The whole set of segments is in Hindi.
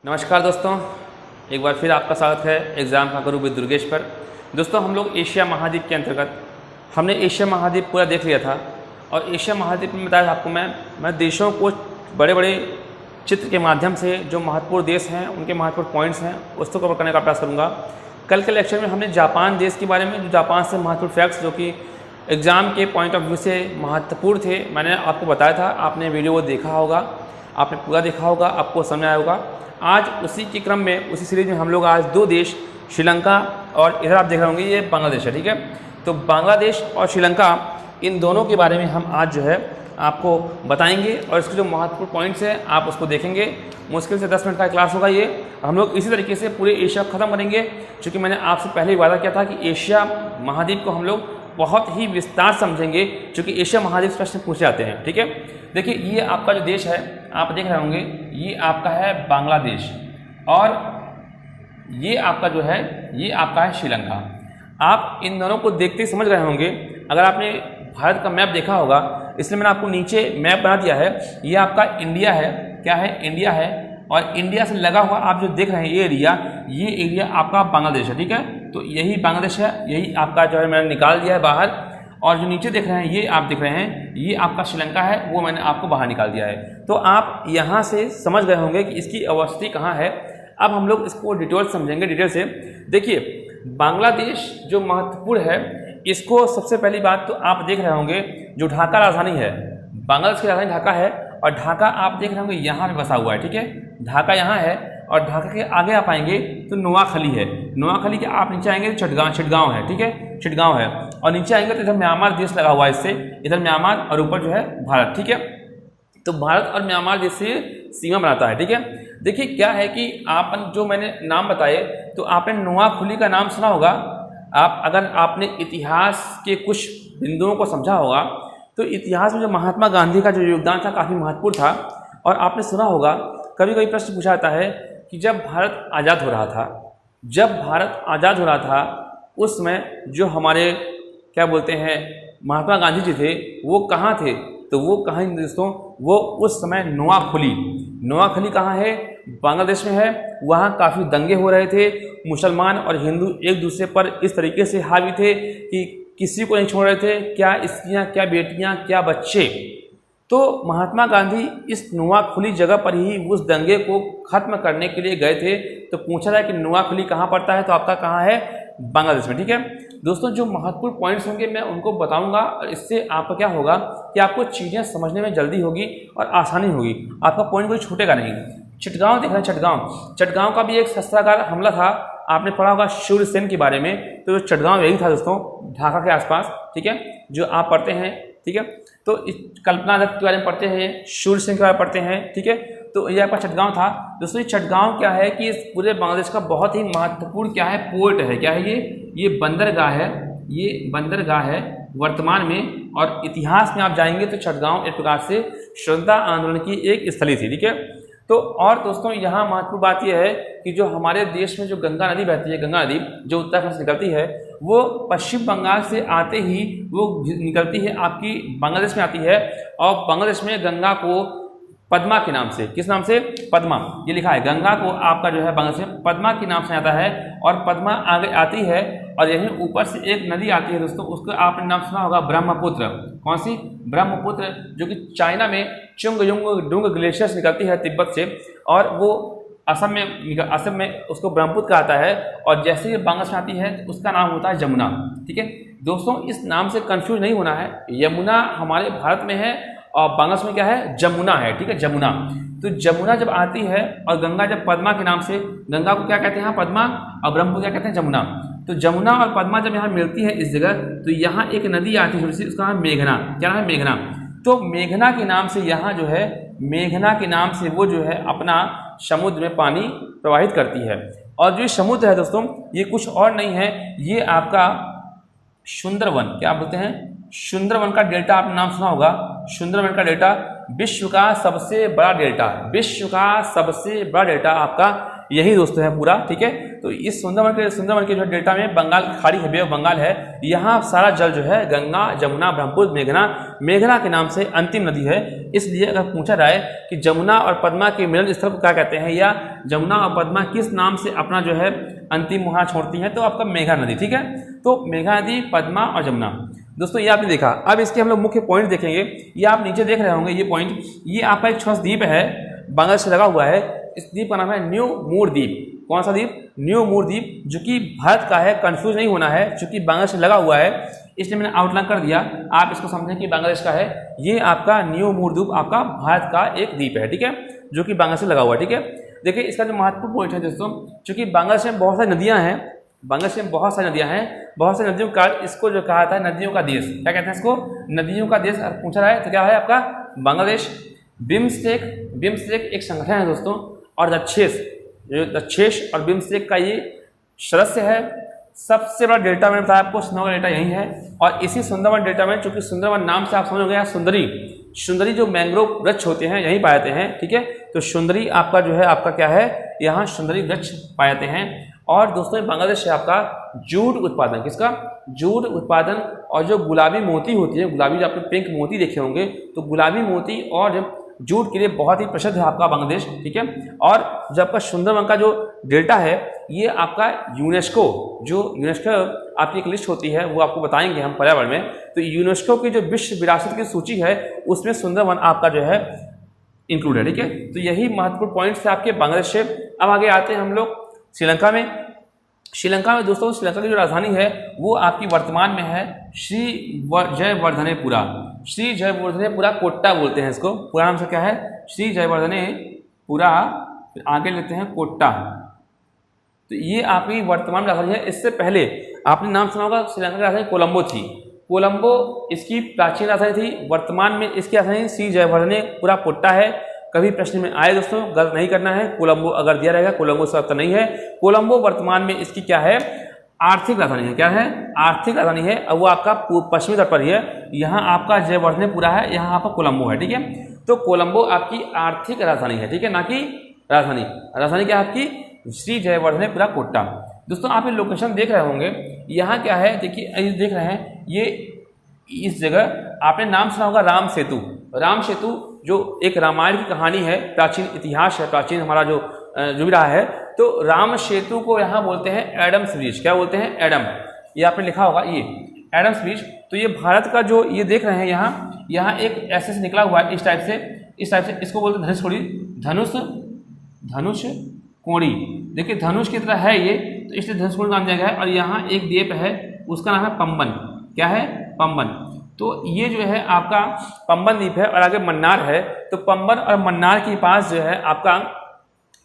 नमस्कार दोस्तों, एक बार फिर आपका स्वागत है एग्ज़ाम का गुरु विद दुर्गेश पर। दोस्तों, हम लोग एशिया महाद्वीप के अंतर्गत हमने एशिया महाद्वीप पूरा देख लिया था और एशिया महाद्वीप में बताया आपको मैं देशों को बड़े बड़े चित्र के माध्यम से जो महत्वपूर्ण देश हैं उनके महत्वपूर्ण पॉइंट्स हैं उसको कवर करने का प्रयास करूँगा। कल के लेक्चर में हमने जापान देश के बारे में, जो जापान से महत्वपूर्ण फैक्ट्स जो कि एग्ज़ाम के पॉइंट ऑफ व्यू से महत्वपूर्ण थे, मैंने आपको बताया था। आपने वीडियो को देखा होगा, आपने पूरा देखा होगा, आपको समझ आया होगा। आज उसी के क्रम में, उसी सीरीज में हम लोग आज दो देश, श्रीलंका और इधर आप देख रहे होंगे ये बांग्लादेश है, ठीक है। तो बांग्लादेश और श्रीलंका, इन दोनों के बारे में हम आज जो है आपको बताएंगे और इसके जो महत्वपूर्ण पॉइंट्स हैं आप उसको देखेंगे। मुश्किल से 10 मिनट का क्लास होगा ये। हम लोग इसी तरीके से पूरे एशिया ख़त्म करेंगे, क्योंकि मैंने आपसे पहले ही वादा किया था कि एशिया महाद्वीप को हम लोग बहुत ही विस्तार समझेंगे, क्योंकि एशिया महाद्वीप से प्रश्न पूछे जाते हैं, ठीक है। देखिए, ये आपका जो देश है आप देख रहे होंगे, ये आपका है बांग्लादेश और ये आपका जो है ये आपका है श्रीलंका। आप इन दोनों को देखते ही समझ रहे होंगे। अगर आपने भारत का मैप देखा होगा, इसलिए मैंने आपको नीचे मैप बना दिया है। ये आपका इंडिया है, क्या है, इंडिया है। और इंडिया से लगा हुआ आप जो देख रहे हैं ये एरिया आपका बांग्लादेश है, ठीक है। तो यही बांग्लादेश है, यही आपका जो है मैंने निकाल दिया है बाहर। और जो नीचे देख रहे हैं ये आप देख रहे हैं ये आपका श्रीलंका है, वो मैंने आपको बाहर निकाल दिया है। तो आप यहाँ से समझ गए होंगे कि इसकी अवस्थिति कहाँ है। अब हम लोग इसको डिटेल समझेंगे, डिटेल से। देखिए, बांग्लादेश जो महत्वपूर्ण है, इसको सबसे पहली बात तो आप देख रहे होंगे, जो ढाका राजधानी है, बांग्लादेश की राजधानी ढाका है। और ढाका आप देख रहे होंगे यहाँ पे बसा हुआ है, ठीक है। ढाका यहाँ है और ढाका के आगे आप आएंगे तो नोआखली है। नोआखली के आप नीचे आएंगे तो चिटगांव है, ठीक है, चिटगांव है। और नीचे आएंगे तो इधर म्यांमार देश लगा हुआ है, इससे इधर म्यांमार और ऊपर जो है भारत, ठीक है। तो भारत और म्यांमार देश से सीमा बनाता है, ठीक है। देखिए क्या है कि आप जो मैंने नाम बताए, तो आपने नोआखली का नाम सुना होगा। अगर आपने इतिहास के कुछ बिंदुओं को समझा होगा, तो इतिहास में जो महात्मा गांधी का जो योगदान था काफ़ी महत्वपूर्ण था। और आपने सुना होगा, कभी कभी प्रश्न पूछा जाता है कि जब भारत आज़ाद हो रहा था, उस समय जो हमारे क्या बोलते हैं महात्मा गांधी जी थे, वो कहाँ थे? तो वो कहाँ हैं दोस्तों? वो उस समय नोआखली कहाँ है? बांग्लादेश में है। वहाँ काफ़ी दंगे हो रहे थे। मुसलमान और हिंदू एक दूसरे पर इस तरीके से हावी थे कि किसी को नहीं छोड़ रहे थे, क्या स्त्रियाँ, क्या बेटियाँ, क्या बच्चे। तो महात्मा गांधी इस नोआखली जगह पर ही उस दंगे को खत्म करने के लिए गए थे। तो पूछा जाए कि नोआखली कहाँ पड़ता है, तो आपका कहाँ है? बांग्लादेश में, ठीक है। दोस्तों, जो महत्वपूर्ण पॉइंट्स होंगे मैं उनको बताऊंगा और इससे आपका क्या होगा कि आपको चीज़ें समझने में जल्दी होगी और आसानी होगी। आपका पॉइंट कोई छूटेगा नहीं। चिटगांव देख रहे हैं, चिटगांव का भी एक शस्त्रागार हमला था। आपने पढ़ा होगा शूरसेन के बारे में। तो जो चिटगांव यही था दोस्तों, ढाका के आसपास, ठीक है, जो आप पढ़ते हैं, ठीक है। तो इस कल्पना दत्त के बारे में पढ़ते हैं, शूरसेन के बारे में पढ़ते हैं, ठीक है। तो ये आपका चिटगांव था दोस्तों। ये चिटगांव क्या है कि इस पूरे बांग्लादेश का बहुत ही महत्वपूर्ण क्या है, पोर्ट है। क्या है ये बंदरगाह है, ये बंदरगाह है वर्तमान में। और इतिहास में आप जाएंगे तो चिटगांव एक प्रकार से स्वतंत्रता आंदोलन की एक स्थली थी, ठीक है। तो और दोस्तों, यहाँ महत्वपूर्ण बात यह है कि जो हमारे देश में जो गंगा नदी बहती है, गंगा नदी जो उत्तराखंड से निकलती है, वो पश्चिम बंगाल से आते ही वो निकलती है, आपकी बांग्लादेश में आती है। और बांग्लादेश में गंगा को पद्मा के नाम से, किस नाम से? पद्मा, ये लिखा है। गंगा को आपका जो है बांग्लादेश में पद्मा के नाम से आता है। और पद्मा आगे आती है और यहीं ऊपर से एक नदी आती है दोस्तों, उसका आपने नाम सुना होगा, ब्रह्मपुत्र। कौन सी? ब्रह्मपुत्र, जो कि चाइना में चुंगडुंग ग्लेशियर से निकलती है, तिब्बत से। और वो असम में उसको ब्रह्मपुत्र कहता है। और जैसे ही बांग्लादेश में आती है तो उसका नाम होता है जमुना, ठीक है। दोस्तों, इस नाम से कंफ्यूज नहीं होना है। यमुना हमारे भारत में है और बांग्लादेश में क्या है? जमुना है, ठीक है, जमुना। तो जमुना जब आती है और गंगा जब पद्मा के नाम से, गंगा को क्या कहते हैं? पद्मा। और ब्रह्मपुत्र क्या कहते हैं? जमुना। तो जमुना और पद्मा जब यहाँ मिलती है इस जगह, तो यहाँ एक नदी आती है छोटी सी, उसका नाम मेघना। क्या नाम है? मेघना। तो मेघना के नाम से यहाँ जो है, मेघना के नाम से वो जो है अपना समुद्र में पानी प्रवाहित करती है। और जो समुद्र है दोस्तों, ये कुछ और नहीं है, ये आपका सुंदरवन, क्या बोलते हैं? सुंदरवन का डेल्टा आपने नाम सुना होगा। सुंदरवन का डेल्टा विश्व का सबसे बड़ा डेल्टा, विश्व का सबसे बड़ा डेल्टा आपका यही दोस्तों है पूरा, ठीक है। तो इस सुंदरवन के जो डेल्टा में बंगाल की खाड़ी है, बे ऑफ बंगाल है, यहाँ सारा जल जो है गंगा, जमुना, ब्रह्मपुत्र, मेघना के नाम से अंतिम नदी है। इसलिए अगर पूछा जाए कि जमुना और पद्मा के मिलन स्थल को क्या कहते हैं, या जमुना और पद्मा किस नाम से अपना जो है अंतिम मुहां छोड़ती हैं, तो आपका मेघा नदी, ठीक है। तो मेघा नदी, पद्मा और जमुना, दोस्तों ये आपने देखा। अब इसके हम लोग मुख्य पॉइंट देखेंगे। ये आप नीचे देख रहे होंगे, ये पॉइंट, ये आपका एक छोटा सा द्वीप है, बांग्लादेश से लगा हुआ है। इस द्वीप का नाम है न्यू मूर द्वीप। कौन सा द्वीप? न्यू मूर द्वीप, जो कि भारत का है। कंफ्यूज नहीं होना है, चूंकि बांग्लादेश से लगा हुआ है इसलिए मैंने आउटलाइन कर दिया, आप इसको समझें कि बांग्लादेश का है। ये आपका न्यू मूर द्वीप आपका भारत का एक द्वीप है, ठीक है, जो कि बांग्लादेश से लगा हुआ है, ठीक है। देखिए इसका जो महत्वपूर्ण पॉइंट है दोस्तों, चूंकि बांग्लादेश में बहुत सारी नदियां हैं, बांग्लादेश में बहुत सारी नदियां हैं, बहुत सारी नदियों का इसको जो कहा था नदियों का देश, क्या कहते हैं इसको? नदियों का देश। पूछा रहा है तो क्या है आपका बांग्लादेश। बिम्स्टेक एक संगठन है दोस्तों, और दक्षेश और बिम्स्टेक का ये सदस्य है। सबसे बड़ा डेल्टा मैंने बताया आपको, सुंदरवन डेल्टा यही है। और इसी सुंदरवन डेल्टा में, चूंकि सुंदरवन नाम से आप समझोगे, सुंदरी जो मैंग्रोव वृक्ष होते हैं यहीं पाए जाते हैं, ठीक है। तो सुंदरी आपका जो है आपका क्या है, यहाँ सुंदरी वृक्ष पाए जाते हैं। और दोस्तों बांग्लादेश से आपका जूट उत्पादन, किसका? जूट उत्पादन। और जो गुलाबी मोती होती है, गुलाबी जो आपने पिंक मोती देखे होंगे, तो गुलाबी मोती और जूट के लिए बहुत ही प्रसिद्ध है आपका बांग्लादेश, ठीक है। और जो आपका सुंदरवन का जो डेल्टा है, ये आपका यूनेस्को आपकी एक लिस्ट होती है, वो आपको बताएंगे हम पर्यावरण में। तो यूनेस्को की जो विश्व विरासत की सूची है, उसमें सुंदरवन आपका जो है इंक्लूड है, ठीक है। तो यही महत्वपूर्ण पॉइंट्स थे आपके बांग्लादेश से। अब आगे आते हैं हम लोग श्रीलंका में। श्रीलंका में दोस्तों, श्रीलंका की जो राजधानी है वो आपकी वर्तमान में है श्री जयवर्धनेपुरा। श्री जयवर्धनेपुरा कोट्टा बोलते हैं इसको, पूरा नाम से क्या है? श्री जयवर्धनेपुरा, फिर आगे लेते हैं कोट्टा। तो ये आपकी वर्तमान राजधानी है। इससे पहले आपने नाम सुना होगा, श्रीलंका की राजधानी कोलंबो थी। कोलंबो इसकी प्राचीन राजधानी थी। वर्तमान में इसकी राजधानी श्री जयवर्धनेपुरा कोट्टा है। कभी प्रश्न में आए दोस्तों, गलत नहीं करना है। कोलंबो अगर दिया रहेगा, कोलंबो से नहीं है। कोलंबो वर्तमान में इसकी क्या है? आर्थिक राजधानी है। क्या है? आर्थिक राजधानी है। अब वो आपका पश्चिमी तट पर ही है। यहाँ आपका जयवर्धनेपुरा है, यहाँ आपका कोलंबो है, ठीक है। तो कोलंबो आपकी आर्थिक राजधानी है, ठीक है, ना कि राजधानी क्या है आपकी? श्री जयवर्धनेपुरा कोट्टा। दोस्तों आप ये लोकेशन देख रहे होंगे, यहाँ क्या है, देखिए देख रहे हैं, ये इस जगह आपने नाम सुना होगा राम सेतु, जो एक रामायण की कहानी है, प्राचीन इतिहास है, प्राचीन हमारा जो भी रहा है। तो राम सेतु को यहाँ बोलते हैं एडम्स ब्रिज। क्या बोलते हैं? एडम। ये आपने लिखा होगा, ये एडम्स ब्रिज। तो ये भारत का जो ये देख रहे हैं, यहाँ एक ऐसे से निकला हुआ है, इस टाइप से इसको बोलते हैं धनुष कोड़ी। देखिए धनुष की तरह है ये, तो इसलिए धनुष कोड़ी नाम दिया गया है। और यहाँ एक द्वीप है, उसका नाम है पंबन। क्या है? पंबन। तो ये जो है आपका पंबन द्वीप है, और आगे मन्नार है। तो पंबन और मन्नार के पास जो है आपका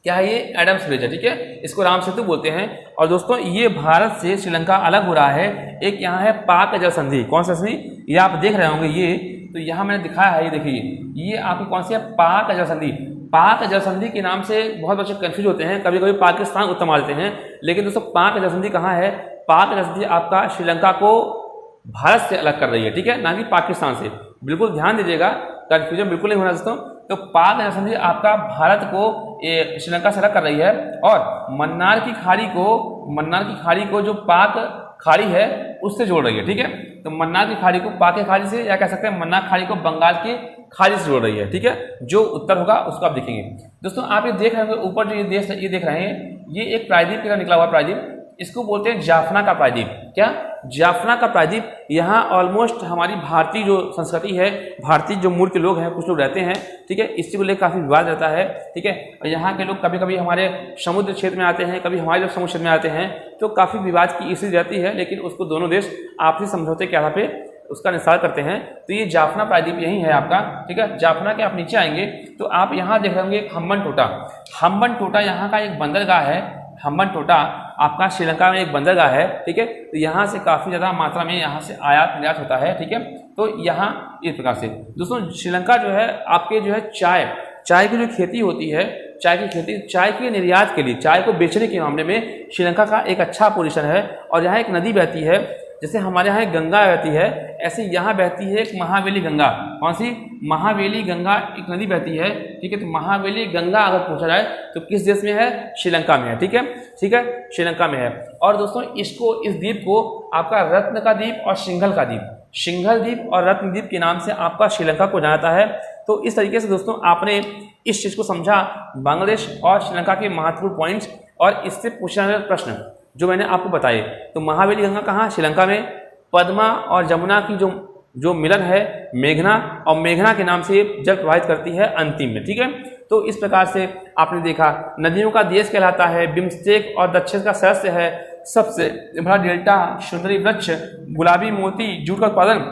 क्या है, ये एडम्स ब्रिज है, ठीक है। इसको राम सेतु बोलते हैं। और दोस्तों ये भारत से श्रीलंका अलग हो रहा है। एक यहाँ है पाक जल संधि। कौन सा संधि? ये आप देख रहे होंगे, ये तो यहाँ मैंने दिखाया है, ये देखिए, ये आपकी कौन सी है? पाक जल संधि। पाक जल संधि के नाम से बहुत बच्चे कंफ्यूज होते हैं, कभी कभी पाकिस्तान उत्तर मान लेते हैं। लेकिन दोस्तों पाक जल संधि कहाँ है? पाक जल संधि आपका श्रीलंका को भारत से अलग कर रही है, ठीक है, ना कि पाकिस्तान से। बिल्कुल ध्यान दीजिएगा, कंफ्यूजन बिल्कुल नहीं होना दोस्तों। तो पाक जल संधि आपका भारत को श्रीलंका से अलग कर रही है। और मन्नार की खाड़ी को जो पाक खाड़ी है उससे जोड़ रही है, ठीक है। तो मन्नार की खाड़ी को पाक की खाड़ी से, या कह सकते हैं मन्नार खाड़ी को बंगाल की खाड़ी से जोड़ रही है, ठीक है। जो उत्तर होगा उसको आप देखेंगे। दोस्तों आप ये देख रहे होंगे ऊपर जो ये देश ये देख रहे हैं, ये एक प्रायद्वीप का निकला हुआ प्रायद्वीप, इसको बोलते हैं जाफना का प्रायद्वीप। क्या? जाफना का प्रायद्वीप। यहाँ ऑलमोस्ट हमारी भारतीय जो संस्कृति है, भारतीय जो मूल के लोग हैं, कुछ लोग रहते हैं, ठीक है। इसी को लेकर काफ़ी विवाद रहता है, ठीक है। और यहाँ के लोग कभी कभी हमारे समुद्र क्षेत्र में आते हैं, कभी हमारे लोग समुद्र क्षेत्र में आते हैं, तो काफ़ी विवाद की स्थिति रहती है। लेकिन उसको दोनों देश आपसी समझौते के आधार पर उसका निस्तार करते हैं। तो ये जाफना प्रायद्वीप यही है आपका, ठीक है। जाफना के आप नीचे आएंगे तो आप यहाँ देख रहे होंगे एक हम्बन टोटा यहाँ का एक बंदरगाह है। हम्बन टोटा आपका श्रीलंका में एक बंदरगाह है, ठीक है। तो यहाँ से काफ़ी ज़्यादा मात्रा में यहाँ से आयात निर्यात होता है, ठीक है। तो यहाँ इस प्रकार से दोस्तों श्रीलंका जो है आपके जो है चाय की जो खेती होती है, चाय के निर्यात के लिए, चाय को बेचने के मामले में श्रीलंका का एक अच्छा पोजीशन है। और यहाँ एक नदी बहती है, जैसे हमारे यहाँ एक गंगा बहती है, ऐसे यहाँ बहती है एक महावेली गंगा। कौन सी? महावेली गंगा एक नदी बहती है, ठीक है। तो महावेली गंगा अगर पूछा जाए तो किस देश में है? श्रीलंका में है, ठीक है, ठीक है, श्रीलंका में है। और दोस्तों इसको, इस द्वीप को आपका रत्न का द्वीप और सिंघल का द्वीप, सिंघल द्वीप और रत्न द्वीप के नाम से आपका श्रीलंका को जाना जाता है। तो इस तरीके से दोस्तों आपने इस चीज़ को समझा, बांग्लादेश और श्रीलंका के महत्वपूर्ण पॉइंट्स और इससे पूछने वाले प्रश्न जो मैंने आपको बताए। तो महावेली गंगा कहाँ? श्रीलंका में। पद्मा और जमुना की जो मिलन है मेघना, और मेघना के नाम से ये जल प्रवाहित करती है अंतिम में, ठीक है। तो इस प्रकार से आपने देखा नदियों का देश कहलाता है, बिम्स्टेक और दक्षिण का सदस्य है, सबसे बड़ा डेल्टा, सुंदरी वृक्ष, गुलाबी मोती, जूट का उत्पादन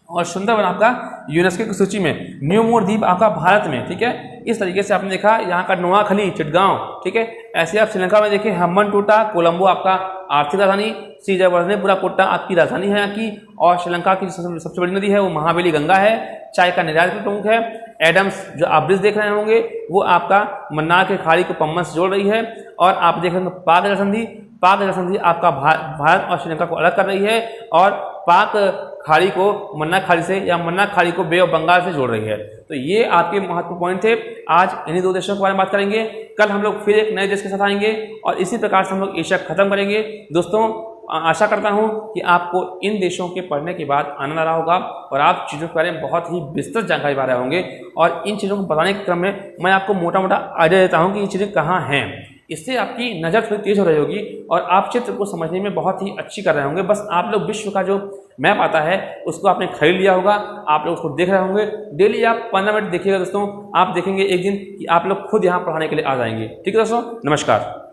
और सुंदरवन आपका यूनेस्को की सूची में, न्यू मोर द्वीप आपका भारत में, ठीक है। इस तरीके से आपने देखा यहाँ का नोआखली, चिटगांव, ठीक है। ऐसे आप श्रीलंका में देखें हम्बनटोटा, कोलंबो आपका आर्थिक राजधानी, श्रीजयवर्धनेपुराकोट्टा आपकी राजधानी है यहाँ की, और श्रीलंका की सबसे बड़ी नदी है वो महावेली गंगा है। चाय का निर्यात प्रमुख है। एडम्स जो आप ब्रिज देख रहे होंगे वो आपका मन्नार के खाड़ी को पम्बन से जोड़ रही है। और आप देख रहे होंगे पाक जलसंधि, पाक जलसंधि आपका भारत और श्रीलंका को अलग कर रही है, और पाक खाड़ी को मन्नार खाड़ी से या मन्नार खाड़ी को बे ऑफ बंगाल से जोड़ रही है। तो ये आपके महत्वपूर्ण पॉइंट थे। आज इन्हीं दो देशों के बारे में बात करेंगे, कल हम लोग फिर एक नए देश के साथ आएंगे और इसी प्रकार से हम लोग एशिया खत्म करेंगे। दोस्तों आशा करता हूं कि आपको इन देशों के पढ़ने के बाद आनंद आ रहा होगा और आप चीज़ों के बारे में बहुत ही विस्तृत जानकारी पा रहे होंगे। और इन चीज़ों को बताने के क्रम में मैं आपको मोटा मोटा आइडिया देता हूं कि ये चीज़ें कहाँ हैं। इससे आपकी नज़र थोड़ी तेज हो रही होगी और आप चित्र को समझने में बहुत ही अच्छी कर रहे होंगे। बस आप लोग विश्व का जो मैप आता है उसको आपने खरीद लिया होगा, आप लोग उसको देख रहे होंगे। डेली आप 15 मिनट देखिएगा दोस्तों, आप देखेंगे एक दिन कि आप लोग खुद यहाँ पढ़ाने के लिए आ जाएंगे। ठीक है दोस्तों, नमस्कार।